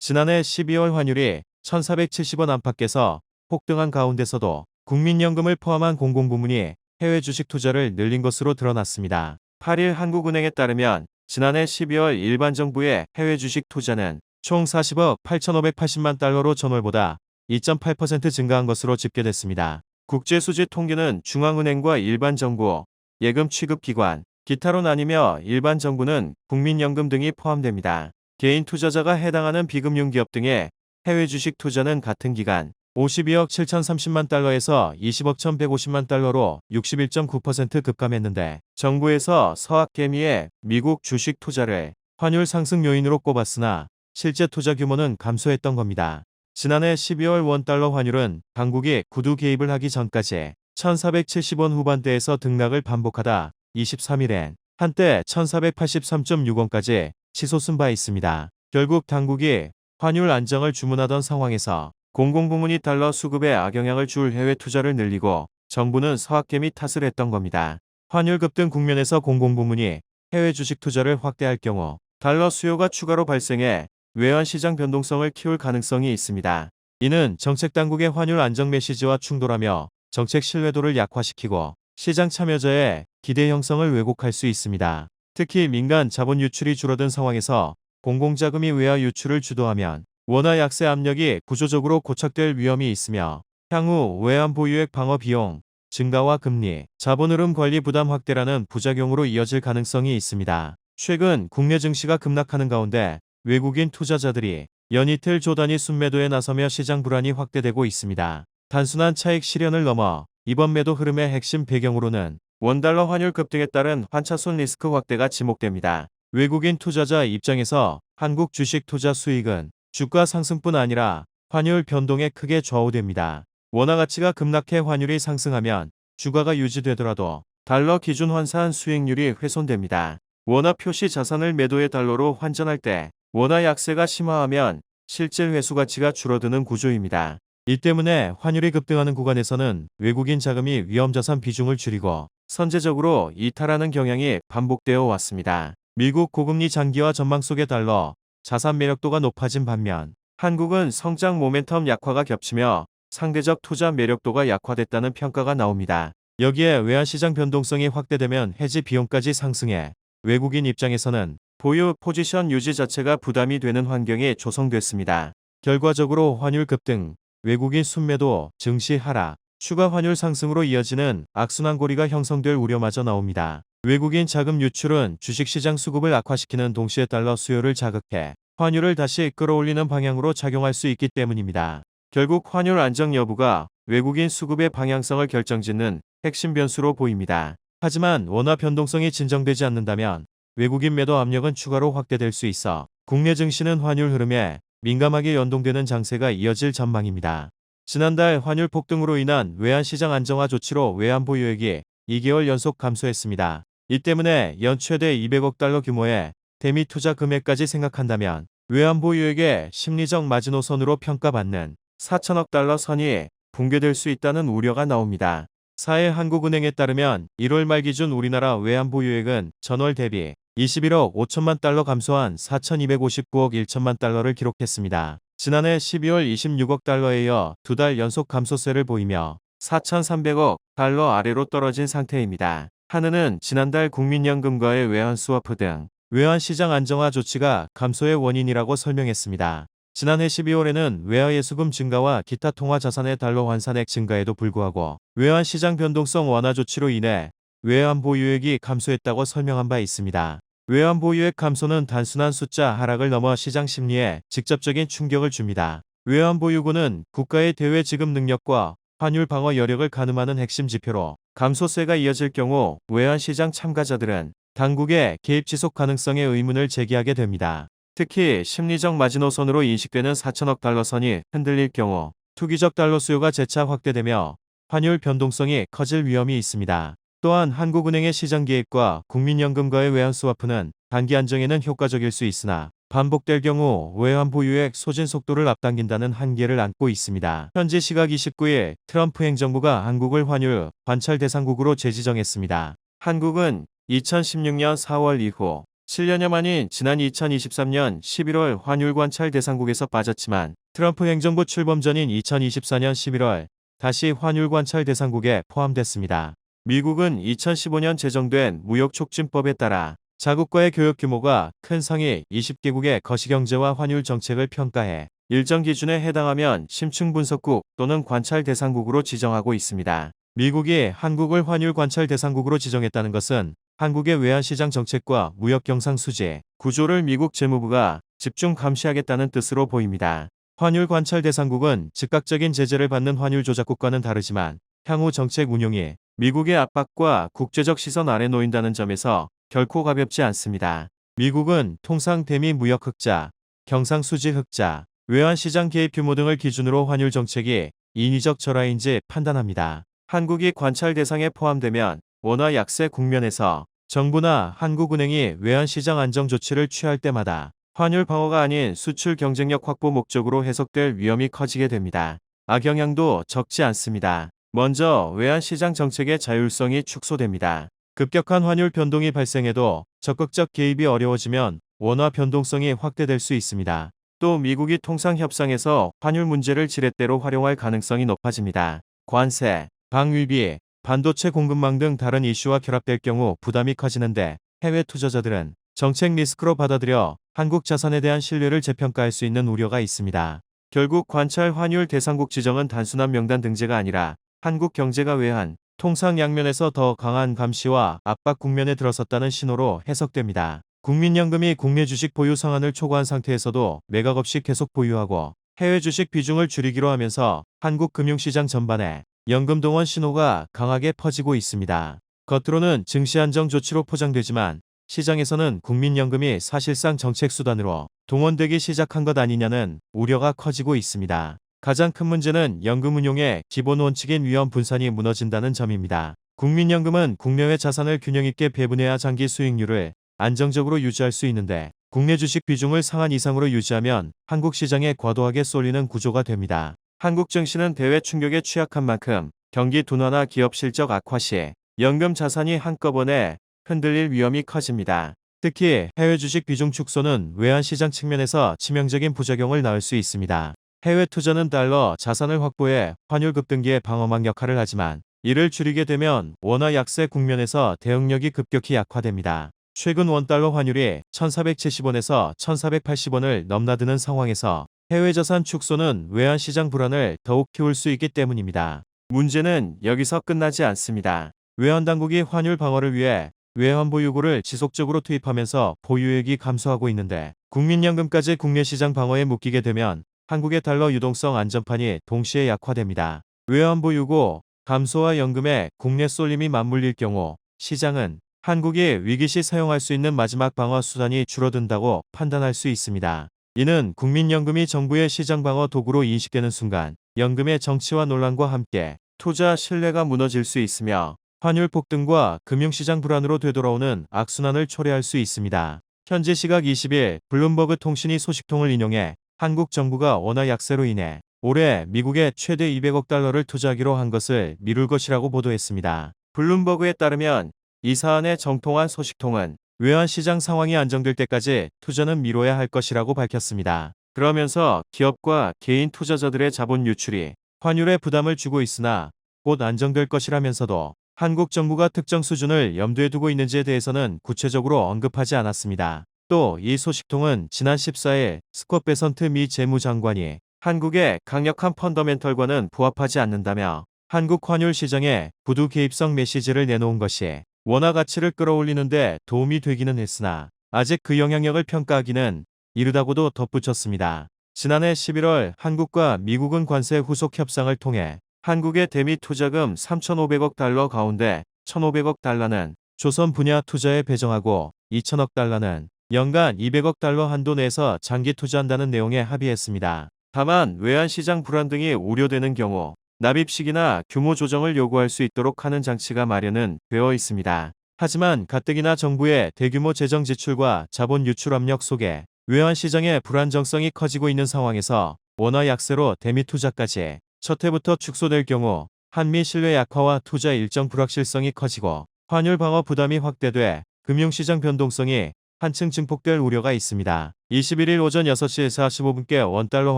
지난해 12월 환율이 1,470원 안팎에서 폭등한 가운데서도 국민연금을 포함한 공공부문이 해외 주식 투자를 늘린 것으로 드러났습니다. 8일 한국은행에 따르면 지난해 12월 일반 정부의 해외 주식 투자는 총 40억 8,580만 달러로 전월보다 2.8% 증가한 것으로 집계됐습니다. 국제수지 통계는 중앙은행과 일반 정부, 예금 취급기관, 기타로 나뉘며 일반 정부는 국민연금 등이 포함됩니다. 개인 투자자가 해당하는 비금융기업 등의 해외 주식 투자는 같은 기간 52억 7,030만 달러에서 20억 1,150만 달러로 61.9% 급감했는데 정부에서 서학개미의 미국 주식 투자를 환율 상승 요인으로 꼽았으나 실제 투자 규모는 감소했던 겁니다. 지난해 12월 원달러 환율은 당국이 구두 개입을 하기 전까지 1,470원 후반대에서 등락을 반복하다 23일엔 한때 1,483.6원까지 치솟은 바 있습니다. 결국 당국이 환율 안정을 주문하던 상황에서 공공부문이 달러 수급에 악영향을 줄 해외 투자를 늘리고 정부는 서학개미 탓을 했던 겁니다. 환율 급등 국면에서 공공부문이 해외 주식 투자를 확대할 경우 달러 수요가 추가로 발생해 외환시장 변동성을 키울 가능성이 있습니다. 이는 정책당국의 환율 안정 메시지와 충돌하며 정책 신뢰도를 약화시키고 시장 참여자의 기대 형성을 왜곡할 수 있습니다. 특히 민간 자본 유출이 줄어든 상황에서 공공자금이 외화 유출을 주도하면 원화 약세 압력이 구조적으로 고착될 위험이 있으며 향후 외환 보유액 방어 비용 증가와 금리, 자본 흐름 관리 부담 확대라는 부작용으로 이어질 가능성이 있습니다. 최근 국내 증시가 급락하는 가운데 외국인 투자자들이 연이틀 조단위 순매도에 나서며 시장 불안이 확대되고 있습니다. 단순한 차익 실현을 넘어 이번 매도 흐름의 핵심 배경으로는 원달러 환율 급등에 따른 환차손 리스크 확대가 지목됩니다. 외국인 투자자 입장에서 한국 주식 투자 수익은 주가 상승뿐 아니라 환율 변동에 크게 좌우됩니다. 원화 가치가 급락해 환율이 상승하면 주가가 유지되더라도 달러 기준 환산 수익률이 훼손됩니다. 원화 표시 자산을 매도의 달러로 환전할 때 원화 약세가 심화하면 실질 회수 가치가 줄어드는 구조입니다. 이 때문에 환율이 급등하는 구간에서는 외국인 자금이 위험자산 비중을 줄이고 선제적으로 이탈하는 경향이 반복되어 왔습니다. 미국 고금리 장기화 전망 속의 달러 자산 매력도가 높아진 반면 한국은 성장 모멘텀 약화가 겹치며 상대적 투자 매력도가 약화됐다는 평가가 나옵니다. 여기에 외환시장 변동성이 확대되면 해지 비용까지 상승해 외국인 입장에서는 보유 포지션 유지 자체가 부담이 되는 환경이 조성됐습니다. 결과적으로 환율 급등, 외국인 순매도, 증시 하락, 추가 환율 상승으로 이어지는 악순환고리가 형성될 우려마저 나옵니다. 외국인 자금 유출은 주식시장 수급을 악화시키는 동시에 달러 수요를 자극해 환율을 다시 끌어올리는 방향으로 작용할 수 있기 때문입니다. 결국 환율 안정 여부가 외국인 수급의 방향성을 결정짓는 핵심 변수로 보입니다. 하지만 원화 변동성이 진정되지 않는다면 외국인 매도 압력은 추가로 확대될 수 있어 국내 증시는 환율 흐름에 민감하게 연동되는 장세가 이어질 전망입니다. 지난달 환율 폭등으로 인한 외환시장 안정화 조치로 외환 보유액이 2개월 연속 감소했습니다. 이 때문에 연 최대 200억 달러 규모의 대미 투자 금액까지 생각한다면 외환 보유액의 심리적 마지노선으로 평가받는 4천억 달러 선이 붕괴될 수 있다는 우려가 나옵니다. 사해한국은행에 따르면 1월 말 기준 우리나라 외환 보유액은 전월 대비 21억 5천만 달러 감소한 4,259억 1천만 달러를 기록했습니다. 지난해 12월 26억 달러에 이어 두 달 연속 감소세를 보이며 4,300억 달러 아래로 떨어진 상태입니다. 한은은 지난달 국민연금과의 외환 스와프 등 외환시장 안정화 조치가 감소의 원인이라고 설명했습니다. 지난해 12월에는 외화 예수금 증가와 기타 통화 자산의 달러 환산액 증가에도 불구하고 외환시장 변동성 완화 조치로 인해 외환 보유액이 감소했다고 설명한 바 있습니다. 외환 보유액 감소는 단순한 숫자 하락을 넘어 시장 심리에 직접적인 충격을 줍니다. 외환 보유고는 국가의 대외 지급 능력과 환율 방어 여력을 가늠하는 핵심 지표로 감소세가 이어질 경우 외환시장 참가자들은 당국의 개입 지속 가능성의 의문을 제기하게 됩니다. 특히 심리적 마지노선으로 인식되는 4천억 달러 선이 흔들릴 경우 투기적 달러 수요가 재차 확대되며 환율 변동성이 커질 위험이 있습니다. 또한 한국은행의 시장 개입과 국민연금과의 외환 스와프는 단기 안정에는 효과적일 수 있으나 반복될 경우 외환 보유액 소진 속도를 앞당긴다는 한계를 안고 있습니다. 현지 시각 29일 트럼프 행정부가 한국을 환율 관찰 대상국으로 재지정했습니다. 한국은 2016년 4월 이후 7년여 만인 지난 2023년 11월 환율 관찰 대상국에서 빠졌지만 트럼프 행정부 출범 전인 2024년 11월 다시 환율 관찰 대상국에 포함됐습니다. 미국은 2015년 제정된 무역촉진법에 따라 자국과의 교역 규모가 큰 상위 20개국의 거시경제와 환율 정책을 평가해 일정 기준에 해당하면 심층 분석국 또는 관찰 대상국으로 지정하고 있습니다. 미국이 한국을 환율 관찰 대상국으로 지정했다는 것은 한국의 외환시장 정책과 무역 경상 수지, 구조를 미국 재무부가 집중 감시하겠다는 뜻으로 보입니다. 환율 관찰 대상국은 즉각적인 제재를 받는 환율 조작국과는 다르지만 향후 정책 운용이 미국의 압박과 국제적 시선 아래 놓인다는 점에서 결코 가볍지 않습니다. 미국은 통상 대미 무역 흑자, 경상 수지 흑자, 외환시장 개입 규모 등을 기준으로 환율 정책이 인위적 절하인지 판단합니다. 한국이 관찰 대상에 포함되면 원화 약세 국면에서 정부나 한국은행이 외환시장 안정 조치를 취할 때마다 환율 방어가 아닌 수출 경쟁력 확보 목적으로 해석될 위험이 커지게 됩니다. 악영향도 적지 않습니다. 먼저 외환시장 정책의 자율성이 축소됩니다. 급격한 환율 변동이 발생해도 적극적 개입이 어려워지면 원화 변동성이 확대될 수 있습니다. 또 미국이 통상 협상에서 환율 문제를 지렛대로 활용할 가능성이 높아집니다. 관세, 방위비, 반도체 공급망 등 다른 이슈와 결합될 경우 부담이 커지는데 해외 투자자들은 정책 리스크로 받아들여 한국 자산에 대한 신뢰를 재평가할 수 있는 우려가 있습니다. 결국 관찰 환율 대상국 지정은 단순한 명단 등재가 아니라 한국 경제가 외환, 통상 양면에서 더 강한 감시와 압박 국면에 들어섰다는 신호로 해석됩니다. 국민연금이 국내 주식 보유 상한을 초과한 상태에서도 매각 없이 계속 보유하고 해외 주식 비중을 줄이기로 하면서 한국 금융시장 전반에 연금 동원 신호가 강하게 퍼지고 있습니다. 겉으로는 증시 안정 조치로 포장되지만 시장에서는 국민연금이 사실상 정책 수단으로 동원되기 시작한 것 아니냐는 우려가 커지고 있습니다. 가장 큰 문제는 연금 운용의 기본 원칙인 위험 분산이 무너진다는 점입니다. 국민연금은 국내외 자산을 균형 있게 배분해야 장기 수익률을 안정적으로 유지할 수 있는데 국내 주식 비중을 상한 이상으로 유지하면 한국 시장에 과도하게 쏠리는 구조가 됩니다. 한국 증시는 대외 충격에 취약한 만큼 경기 둔화나 기업 실적 악화 시 연금 자산이 한꺼번에 흔들릴 위험이 커집니다. 특히 해외 주식 비중 축소는 외환시장 측면에서 치명적인 부작용을 낳을 수 있습니다. 해외 투자는 달러 자산을 확보해 환율 급등기의 방어막 역할을 하지만 이를 줄이게 되면 원화 약세 국면에서 대응력이 급격히 약화됩니다. 최근 원달러 환율이 1470원에서 1480원을 넘나드는 상황에서 해외 자산 축소는 외환시장 불안을 더욱 키울 수 있기 때문입니다. 문제는 여기서 끝나지 않습니다. 외환당국이 환율 방어를 위해 외환보유고를 지속적으로 투입하면서 보유액이 감소하고 있는데 국민연금까지 국내 시장 방어에 묶이게 되면 한국의 달러 유동성 안전판이 동시에 약화됩니다. 외환보유고 감소와 연금의 국내 쏠림이 맞물릴 경우 시장은 한국이 위기시 사용할 수 있는 마지막 방어 수단이 줄어든다고 판단할 수 있습니다. 이는 국민연금이 정부의 시장 방어 도구로 인식되는 순간 연금의 정치화 논란과 함께 투자 신뢰가 무너질 수 있으며 환율 폭등과 금융시장 불안으로 되돌아오는 악순환을 초래할 수 있습니다. 현재 시각 20일 블룸버그 통신이 소식통을 인용해 한국 정부가 원화 약세로 인해 올해 미국에 최대 200억 달러를 투자하기로 한 것을 미룰 것이라고 보도했습니다. 블룸버그에 따르면 이 사안의 정통한 소식통은 외환시장 상황이 안정될 때까지 투자는 미뤄야 할 것이라고 밝혔습니다. 그러면서 기업과 개인 투자자들의 자본 유출이 환율에 부담을 주고 있으나 곧 안정될 것이라면서도 한국 정부가 특정 수준을 염두에 두고 있는지에 대해서는 구체적으로 언급하지 않았습니다. 또 이 소식통은 지난 14일 스콧 베선트 미 재무장관이 한국의 강력한 펀더멘털과는 부합하지 않는다며 한국 환율 시장에 부두 개입성 메시지를 내놓은 것이 원화 가치를 끌어올리는 데 도움이 되기는 했으나 아직 그 영향력을 평가하기는 이르다고도 덧붙였습니다. 지난해 11월 한국과 미국은 관세 후속 협상을 통해 한국의 대미 투자금 3,500억 달러 가운데 1,500억 달러는 조선 분야 투자에 배정하고 2,000억 달러는 연간 200억 달러 한도 내에서 장기 투자한다는 내용에 합의했습니다. 다만 외환시장 불안 등이 우려되는 경우 납입식이나 규모 조정을 요구할 수 있도록 하는 장치가 마련은 되어 있습니다. 하지만 가뜩이나 정부의 대규모 재정 지출과 자본 유출 압력 속에 외환시장의 불안정성이 커지고 있는 상황에서 원화 약세로 대미 투자까지 첫 해부터 축소될 경우 한미 신뢰 약화와 투자 일정 불확실성이 커지고 환율 방어 부담이 확대돼 금융시장 변동성이 한층 증폭될 우려가 있습니다. 21일 오전 6시 45분께 원달러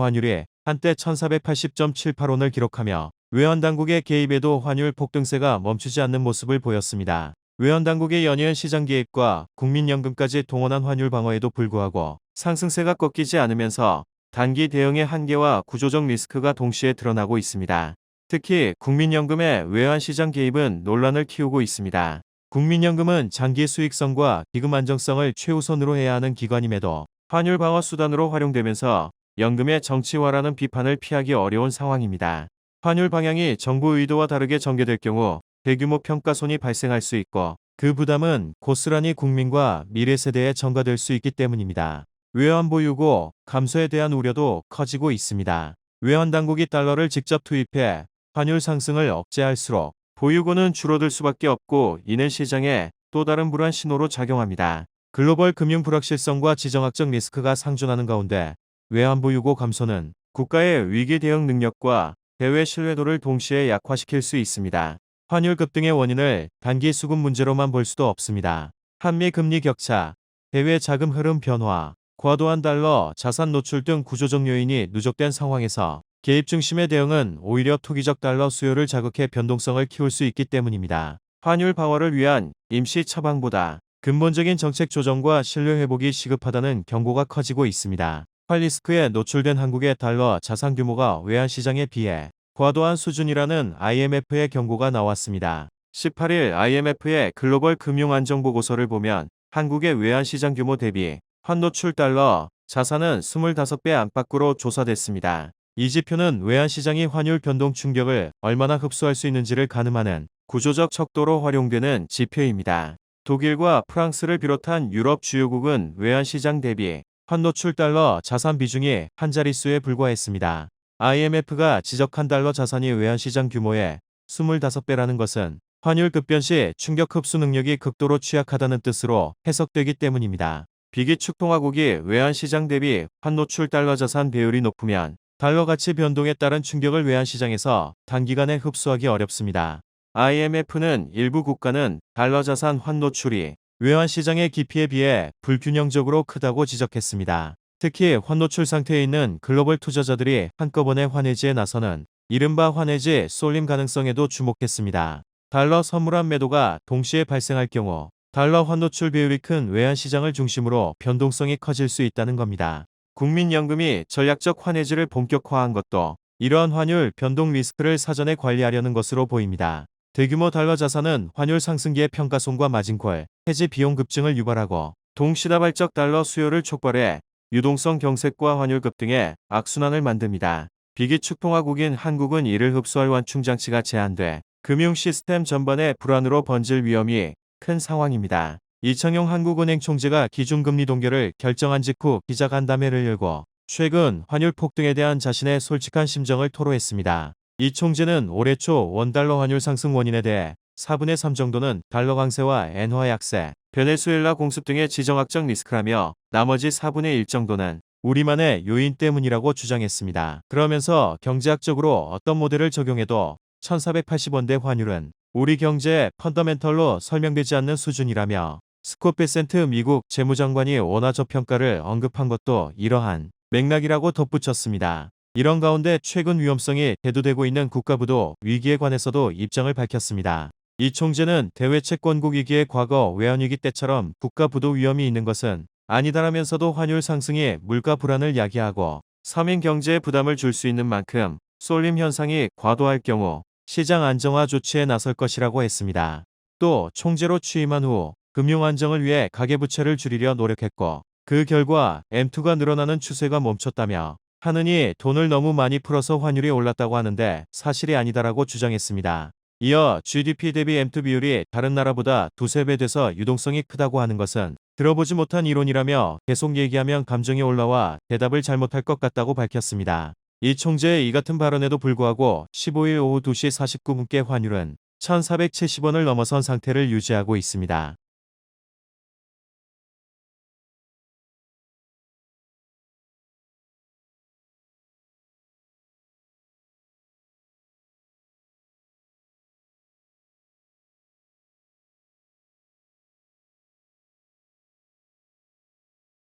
환율이 한때 1480.78원을 기록하며 외환당국의 개입에도 환율 폭등세가 멈추지 않는 모습을 보였습니다. 외환당국의 연이은 시장 개입과 국민연금까지 동원한 환율 방어에도 불구하고 상승세가 꺾이지 않으면서 단기 대응의 한계와 구조적 리스크가 동시에 드러나고 있습니다. 특히 국민연금의 외환시장 개입은 논란을 키우고 있습니다. 국민연금은 장기 수익성과 기금 안정성을 최우선으로 해야 하는 기관임에도 환율 방어 수단으로 활용되면서 연금의 정치화라는 비판을 피하기 어려운 상황입니다. 환율 방향이 정부 의도와 다르게 전개될 경우 대규모 평가손이 발생할 수 있고 그 부담은 고스란히 국민과 미래 세대에 전가될 수 있기 때문입니다. 외환보유고 감소에 대한 우려도 커지고 있습니다. 외환당국이 달러를 직접 투입해 환율 상승을 억제할수록 보유고는 줄어들 수밖에 없고 이는 시장에 또 다른 불안 신호로 작용합니다. 글로벌 금융 불확실성과 지정학적 리스크가 상존하는 가운데 외환보유고 감소는 국가의 위기 대응 능력과 대외 신뢰도를 동시에 약화시킬 수 있습니다. 환율 급등의 원인을 단기 수급 문제로만 볼 수도 없습니다. 한미 금리 격차, 해외 자금 흐름 변화, 과도한 달러, 자산 노출 등 구조적 요인이 누적된 상황에서 개입 중심의 대응은 오히려 투기적 달러 수요를 자극해 변동성을 키울 수 있기 때문입니다. 환율 방어를 위한 임시 처방보다 근본적인 정책 조정과 신뢰 회복이 시급하다는 경고가 커지고 있습니다. 환리스크에 노출된 한국의 달러 자산 규모가 외환시장에 비해 과도한 수준이라는 IMF의 경고가 나왔습니다. 18일 IMF의 글로벌 금융안정보고서를 보면 한국의 외환시장 규모 대비 환노출 달러 자산은 25배 안팎으로 조사됐습니다. 이 지표는 외환시장이 환율 변동 충격을 얼마나 흡수할 수 있는지를 가늠하는 구조적 척도로 활용되는 지표입니다. 독일과 프랑스를 비롯한 유럽 주요국은 외환시장 대비 환노출 달러 자산 비중이 한 자릿수에 불과했습니다. IMF가 지적한 달러 자산이 외환시장 규모의 25배라는 것은 환율 급변 시 충격 흡수 능력이 극도로 취약하다는 뜻으로 해석되기 때문입니다. 비기축 통화국이 외환시장 대비 환노출 달러 자산 배율이 높으면 달러 가치 변동에 따른 충격을 외환시장에서 단기간에 흡수하기 어렵습니다. IMF는 일부 국가는 달러 자산 환노출이 외환시장의 깊이에 비해 불균형적으로 크다고 지적했습니다. 특히 환노출 상태에 있는 글로벌 투자자들이 한꺼번에 환해지에 나서는 이른바 환해지 쏠림 가능성에도 주목했습니다. 달러 선물한 매도가 동시에 발생할 경우 달러 환노출 비율이 큰 외환시장을 중심으로 변동성이 커질 수 있다는 겁니다. 국민연금이 전략적 환해지를 본격화한 것도 이러한 환율 변동 리스크를 사전에 관리하려는 것으로 보입니다. 대규모 달러 자산은 환율 상승기의 평가손과 마진콜, 해지 비용 급증을 유발하고 동시다발적 달러 수요를 촉발해 유동성 경색과 환율 급등의 악순환을 만듭니다. 비기축 통화국인 한국은 이를 흡수할 완충 장치가 제한돼 금융 시스템 전반에 불안으로 번질 위험이 큰 상황입니다. 이창용 한국은행 총재가 기준금리 동결을 결정한 직후 기자간담회를 열고 최근 환율 폭등에 대한 자신의 솔직한 심정을 토로했습니다. 이 총재는 올해 초 원달러 환율 상승 원인에 대해 4분의 3 정도는 달러 강세와 엔화 약세, 베네수엘라 공습 등의 지정학적 리스크라며 나머지 4분의 1 정도는 우리만의 요인 때문이라고 주장했습니다. 그러면서 경제학적으로 어떤 모델을 적용해도 1480원대 환율은 우리 경제의 펀더멘털로 설명되지 않는 수준이라며 스콧 베센트 미국 재무장관이 원화 저평가를 언급한 것도 이러한 맥락이라고 덧붙였습니다. 이런 가운데 최근 위험성이 대두되고 있는 국가부도 위기에 관해서도 입장을 밝혔습니다. 이 총재는 대외채권국 위기의 과거 외환위기 때처럼 국가부도 위험이 있는 것은 아니다라면서도 환율 상승이 물가 불안을 야기하고 서민 경제에 부담을 줄 수 있는 만큼 쏠림 현상이 과도할 경우 시장 안정화 조치에 나설 것이라고 했습니다. 또 총재로 취임한 후 금융 안정을 위해 가계부채를 줄이려 노력했고 그 결과 M2가 늘어나는 추세가 멈췄다며 하느니 돈을 너무 많이 풀어서 환율이 올랐다고 하는데 사실이 아니다라고 주장했습니다. 이어 GDP 대비 M2 비율이 다른 나라보다 두세 배 돼서 유동성이 크다고 하는 것은 들어보지 못한 이론이라며 계속 얘기하면 감정이 올라와 대답을 잘못할 것 같다고 밝혔습니다. 이 총재의 이 같은 발언에도 불구하고 15일 오후 2시 49분께 환율은 1470원을 넘어선 상태를 유지하고 있습니다.